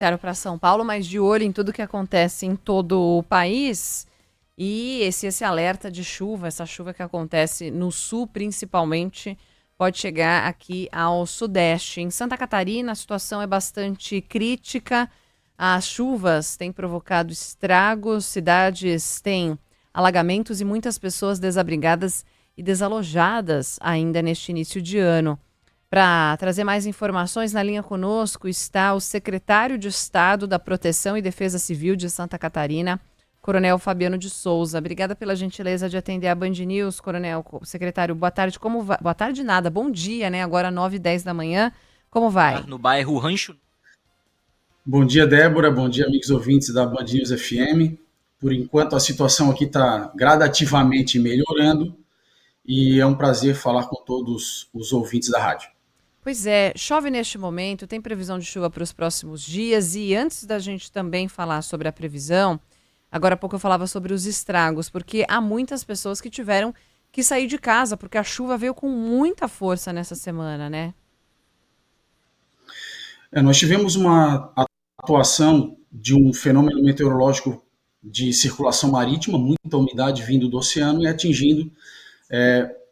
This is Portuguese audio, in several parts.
Quero para São Paulo, mas de olho em tudo que acontece em todo o país. E esse alerta de chuva, essa chuva que acontece no sul principalmente, pode chegar aqui ao sudeste. Em Santa Catarina, a situação é bastante crítica. As chuvas têm provocado estragos, cidades têm alagamentos e muitas pessoas desabrigadas e desalojadas ainda neste início de ano. Para trazer mais informações, na linha conosco está o secretário de Estado da Proteção e Defesa Civil de Santa Catarina, Coronel Fabiano de Souza. Obrigada pela gentileza de atender a Band News, Coronel. Secretário, boa tarde. Como vai? Boa tarde nada, bom dia, né? Agora 9h10 da manhã. Como vai? No bairro Rancho. Bom dia, Débora. Bom dia, amigos ouvintes da Band News FM. Por enquanto, a situação aqui está gradativamente melhorando e é um prazer falar com todos os ouvintes da rádio. Pois é, chove neste momento, tem previsão de chuva para os próximos dias e antes da gente também falar sobre a previsão, agora há pouco eu falava sobre os estragos, porque há muitas pessoas que tiveram que sair de casa, porque a chuva veio com muita força nessa semana, né? Nós tivemos uma atuação de um fenômeno meteorológico de circulação marítima, muita umidade vindo do oceano e atingindo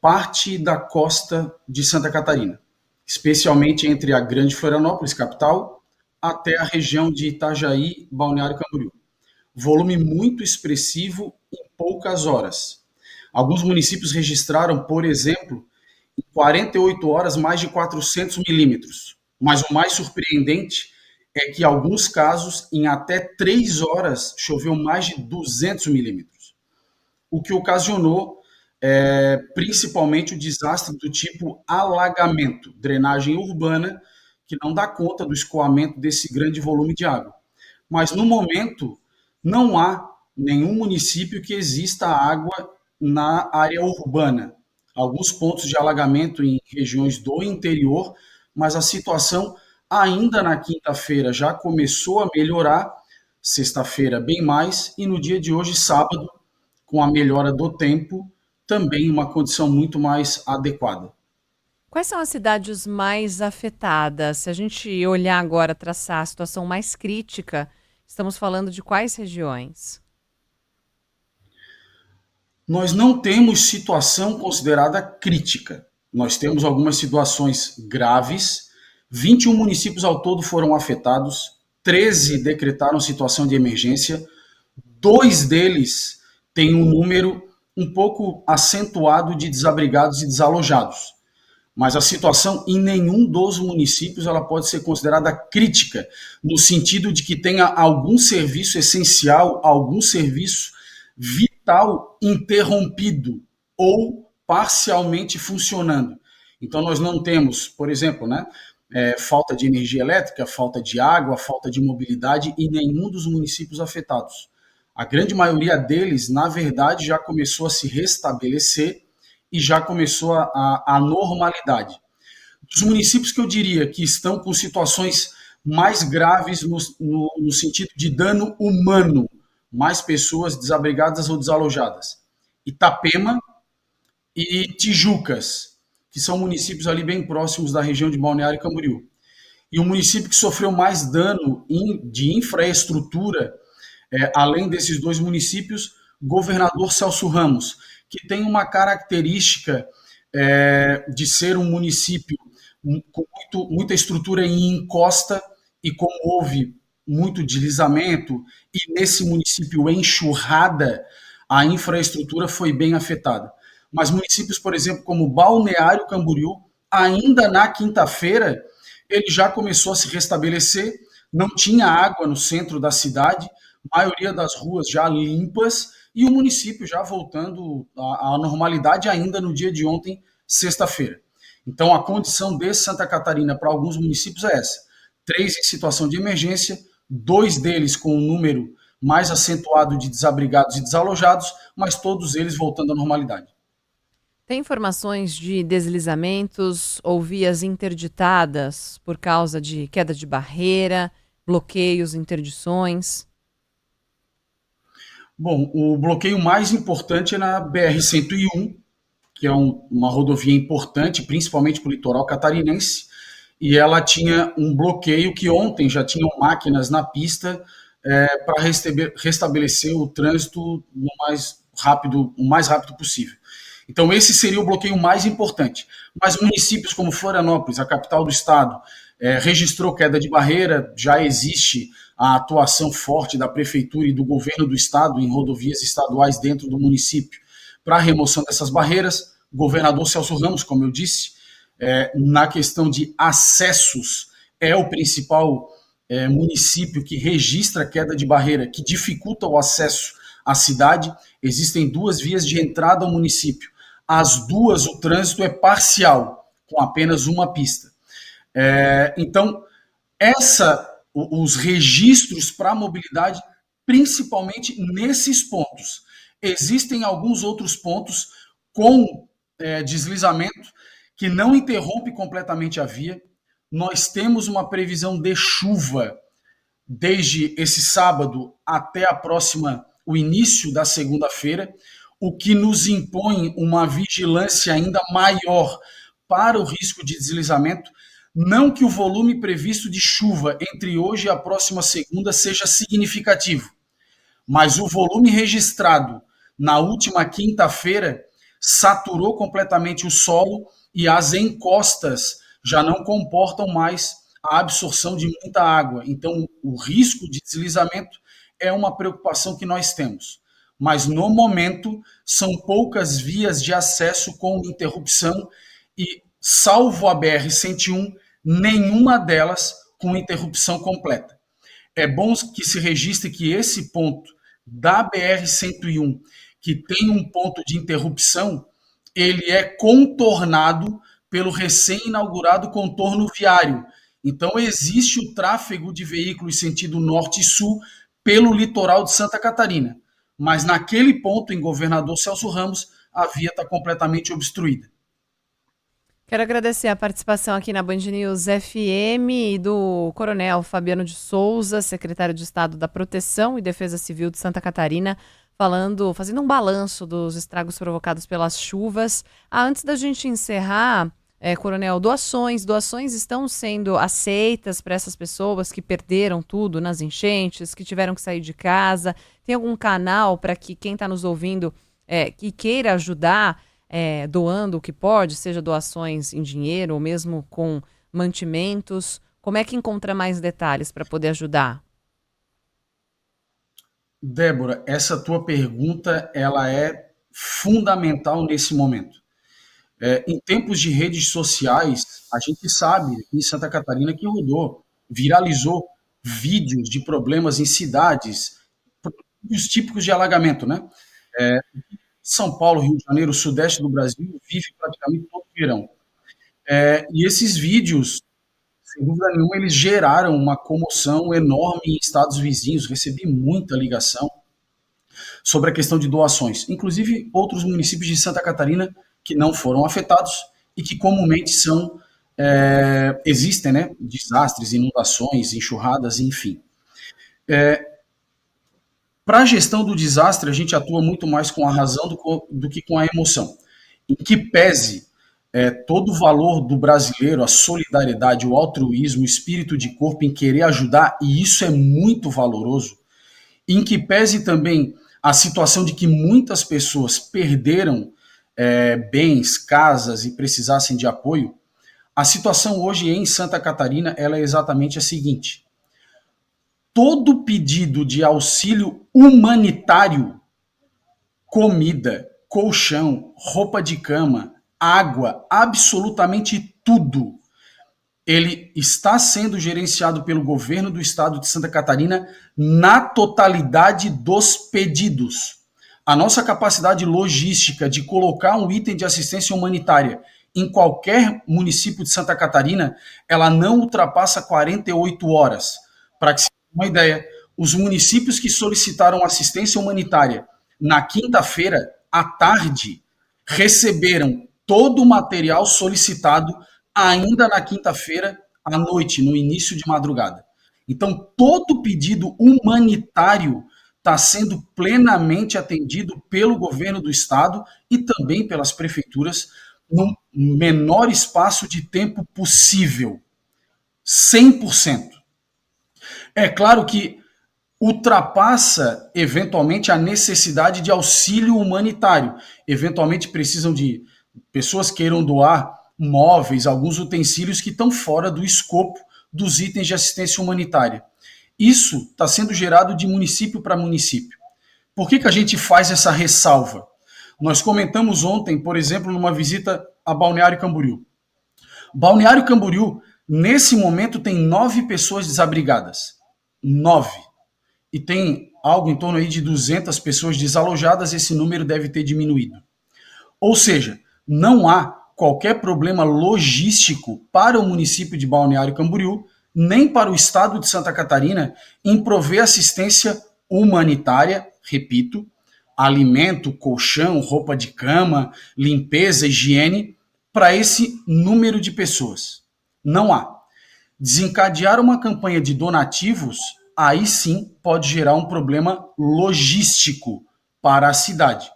parte da costa de Santa Catarina, especialmente entre a Grande Florianópolis, capital, até a região de Itajaí, Balneário Camboriú. Volume muito expressivo em poucas horas. Alguns municípios registraram, por exemplo, em 48 horas, mais de 400 milímetros. Mas o mais surpreendente é que, em alguns casos, em até 3 horas, choveu mais de 200 milímetros. O que ocasionou, principalmente, o desastre do tipo alagamento, drenagem urbana, que não dá conta do escoamento desse grande volume de água. Mas, no momento, não há nenhum município que exista água na área urbana. Alguns pontos de alagamento em regiões do interior, mas a situação ainda na quinta-feira já começou a melhorar, sexta-feira bem mais, e no dia de hoje, sábado, com a melhora do tempo, também uma condição muito mais adequada. Quais são as cidades mais afetadas? Se a gente olhar agora, traçar a situação mais crítica, estamos falando de quais regiões? Nós não temos situação considerada crítica. Nós temos algumas situações graves. 21 municípios ao todo foram afetados, 13 decretaram situação de emergência, 2 deles têm um número um pouco acentuado de desabrigados e desalojados. Mas a situação em nenhum dos municípios ela pode ser considerada crítica, no sentido de que tenha algum serviço essencial, algum serviço vital interrompido ou parcialmente funcionando. Então nós não temos, por exemplo, falta de energia elétrica, falta de água, falta de mobilidade em nenhum dos municípios afetados. A grande maioria deles, na verdade, já começou a se restabelecer e já começou a normalidade. Dos municípios que eu diria que estão com situações mais graves no sentido de dano humano, mais pessoas desabrigadas ou desalojadas. Itapema e Tijucas, que são municípios ali bem próximos da região de Balneário Camboriú. E o município que sofreu mais dano de infraestrutura, além desses 2 municípios, Governador Celso Ramos, que tem uma característica de ser um município com muita estrutura em encosta, e como houve muito deslizamento, e nesse município enxurrada, a infraestrutura foi bem afetada. Mas municípios, por exemplo, como Balneário Camboriú, ainda na quinta-feira, ele já começou a se restabelecer, não tinha água no centro da cidade, a maioria das ruas já limpas, e o município já voltando à normalidade ainda no dia de ontem, sexta-feira. Então, a condição de Santa Catarina para alguns municípios é essa: 3 em situação de emergência, 2 deles com um número mais acentuado de desabrigados e desalojados, mas todos eles voltando à normalidade. Tem informações de deslizamentos ou vias interditadas por causa de queda de barreira, bloqueios, interdições? Bom, o bloqueio mais importante é na BR-101, que é uma rodovia importante, principalmente para o litoral catarinense, e ela tinha um bloqueio que ontem já tinham máquinas na pista para restabelecer o trânsito o mais rápido possível. Então, esse seria o bloqueio mais importante. Mas municípios como Florianópolis, a capital do estado, registrou queda de barreira, já existe a atuação forte da prefeitura e do governo do estado em rodovias estaduais dentro do município para a remoção dessas barreiras. O governador Celso Ramos, como eu disse, na questão de acessos, é o principal município que registra queda de barreira, que dificulta o acesso à cidade. Existem 2 vias de entrada ao município. As 2, o trânsito é parcial, com apenas uma pista. Então, os registros para a mobilidade, principalmente nesses pontos. Existem alguns outros pontos com deslizamento que não interrompe completamente a via. Nós temos uma previsão de chuva desde esse sábado até o início da segunda-feira, o que nos impõe uma vigilância ainda maior para o risco de deslizamento. Não que o volume previsto de chuva entre hoje e a próxima segunda seja significativo, mas o volume registrado na última quinta-feira saturou completamente o solo e as encostas já não comportam mais a absorção de muita água. Então, o risco de deslizamento é uma preocupação que nós temos. Mas, no momento, são poucas vias de acesso com interrupção e, salvo a BR-101, nenhuma delas com interrupção completa. É bom que se registre que esse ponto da BR-101, que tem um ponto de interrupção, ele é contornado pelo recém-inaugurado contorno viário. Então, existe o tráfego de veículos sentido norte e sul pelo litoral de Santa Catarina. Mas naquele ponto, em Governador Celso Ramos, a via está completamente obstruída. Quero agradecer a participação aqui na Band News FM do Coronel Fabiano de Souza, secretário de Estado da Proteção e Defesa Civil de Santa Catarina, fazendo um balanço dos estragos provocados pelas chuvas. Antes da gente encerrar, Coronel, doações estão sendo aceitas para essas pessoas que perderam tudo nas enchentes, que tiveram que sair de casa? Tem algum canal para que quem está nos ouvindo que queira ajudar, doando o que pode, seja doações em dinheiro ou mesmo com mantimentos? Como é que encontra mais detalhes para poder ajudar? Débora, essa tua pergunta ela é fundamental nesse momento. Em tempos de redes sociais, a gente sabe aqui em Santa Catarina que viralizou vídeos de problemas em cidades, os típicos de alagamento, né? São Paulo, Rio de Janeiro, sudeste do Brasil, vive praticamente todo o verão. E esses vídeos, sem dúvida nenhuma, eles geraram uma comoção enorme em estados vizinhos. Recebi muita ligação sobre a questão de doações, inclusive outros municípios de Santa Catarina que não foram afetados e que comumente existem, né, desastres, inundações, enxurradas, enfim. Para a gestão do desastre, a gente atua muito mais com a razão do que com a emoção. Em que pese todo o valor do brasileiro, a solidariedade, o altruísmo, o espírito de corpo em querer ajudar, e isso é muito valoroso, em que pese também a situação de que muitas pessoas perderam bens, casas e precisassem de apoio, a situação hoje em Santa Catarina ela é exatamente a seguinte: todo pedido de auxílio humanitário, comida, colchão, roupa de cama, água, absolutamente tudo, ele está sendo gerenciado pelo governo do estado de Santa Catarina na totalidade dos pedidos. A nossa capacidade logística de colocar um item de assistência humanitária em qualquer município de Santa Catarina, ela não ultrapassa 48 horas. Para que se tenha uma ideia, os municípios que solicitaram assistência humanitária na quinta-feira, à tarde, receberam todo o material solicitado ainda na quinta-feira, à noite, no início de madrugada. Então, todo pedido humanitário está sendo plenamente atendido pelo governo do estado e também pelas prefeituras no menor espaço de tempo possível. 100%. É claro que ultrapassa eventualmente a necessidade de auxílio humanitário. Eventualmente precisam de pessoas queiram doar móveis, alguns utensílios que estão fora do escopo dos itens de assistência humanitária. Isso está sendo gerado de município para município. Por que a gente faz essa ressalva? Nós comentamos ontem, por exemplo, numa visita a Balneário Camboriú. Balneário Camboriú, nesse momento, tem 9 pessoas desabrigadas. 9. E tem algo em torno aí de 200 pessoas desalojadas, esse número deve ter diminuído. Ou seja, não há qualquer problema logístico para o município de Balneário Camboriú, nem para o estado de Santa Catarina, em prover assistência humanitária, repito, alimento, colchão, roupa de cama, limpeza, higiene, para esse número de pessoas. Não há. Desencadear uma campanha de donativos, aí sim pode gerar um problema logístico para a cidade.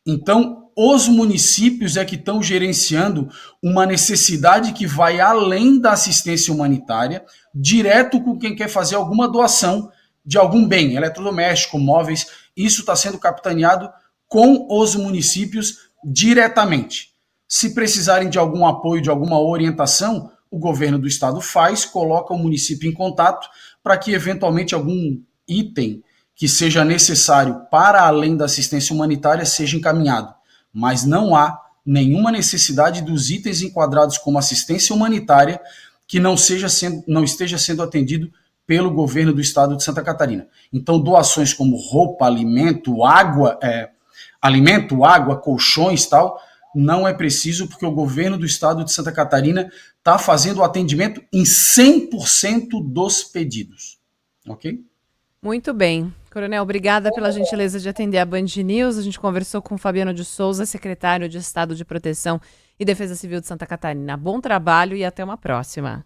Então, os municípios é que estão gerenciando uma necessidade que vai além da assistência humanitária, direto com quem quer fazer alguma doação de algum bem, eletrodoméstico, móveis. Isso está sendo capitaneado com os municípios diretamente. Se precisarem de algum apoio, de alguma orientação, o governo do estado faz, coloca o município em contato para que eventualmente algum item que seja necessário para além da assistência humanitária seja encaminhado. Mas não há nenhuma necessidade dos itens enquadrados como assistência humanitária que não esteja sendo atendido pelo governo do estado de Santa Catarina. Então, doações como roupa, alimento, água, colchões, tal, não é preciso, porque o governo do estado de Santa Catarina está fazendo o atendimento em 100% dos pedidos. Ok? Muito bem. Coronel, obrigada pela gentileza de atender a Band News. A gente conversou com Fabiano de Souza, secretário de Estado de Proteção e Defesa Civil de Santa Catarina. Bom trabalho e até uma próxima.